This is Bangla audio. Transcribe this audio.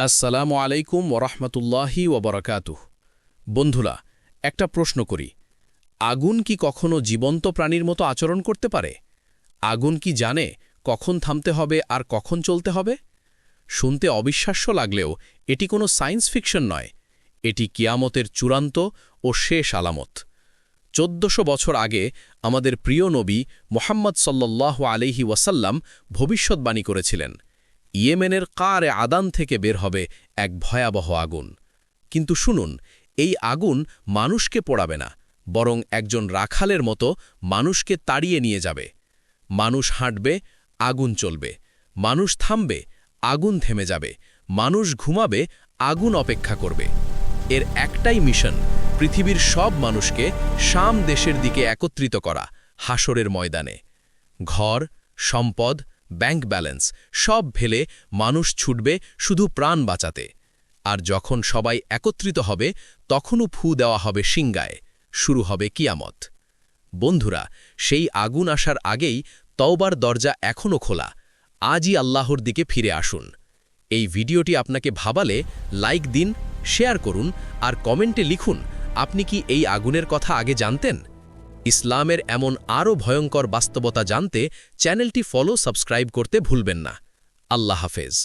আসসালামু আলাইকুম ওরহমতুল্লাহি ওবরাকাতুহ। বন্ধুরা, একটা প্রশ্ন করি, আগুন কি কখনো জীবন্ত প্রাণীর মতো আচরণ করতে পারে? আগুন কি জানে কখন থামতে হবে আর কখন চলতে হবে? শুনতে অবিশ্বাস্য লাগলেও এটি কোনো সায়েন্স ফিকশন নয়, এটি কিয়ামতের চূড়ান্ত ও শেষ আলামত। ১৪০০ বছর আগে আমাদের প্রিয় নবী মুহাম্মদ সাল্লাল্লাহু আলাইহি ওয়াসাল্লাম ভবিষ্যদ্বাণী করেছিলেন, ইয়েমেনের কারে আদান থেকে বের হবে এক ভয়াবহ আগুন। কিন্তু শুনুন, এই আগুন মানুষকে পোড়াবে না, বরং একজন রাখালের মতো মানুষকে তাড়িয়ে নিয়ে যাবে। মানুষ হাঁটবে, আগুন চলবে। মানুষ থামবে, আগুন থেমে যাবে। মানুষ ঘুমাবে, আগুন অপেক্ষা করবে। এর একটাই মিশন, পৃথিবীর সব মানুষকে শাম দেশের দিকে একত্রিত করা, হাসরের ময়দানে। ঘর, সম্পদ, ব্যাংক ব্যালেন্স সব ফেলে মানুষ ছুটবে শুধু প্রাণ বাঁচাতে। আর যখন সবাই একত্রিত হবে, তখনও ফু দেওয়া হবে সিংগায়, শুরু হবে কিয়ামত। বন্ধুরা, সেই আগুন আসার আগেই তওবার দরজা এখনও খোলা। আজই আল্লাহর দিকে ফিরে আসুন। এই ভিডিওটি আপনাকে ভাবালে লাইক দিন, শেয়ার করুন আর কমেন্টে লিখুন আপনি কি এই আগুনের কথা আগে জানতেন। ইসলামের এমন আরও ভয়ঙ্কর বাস্তবতা জানতে চ্যানেলটি ফলো সাবস্ক্রাইব করতে ভুলবেন না। আল্লাহ হাফেজ।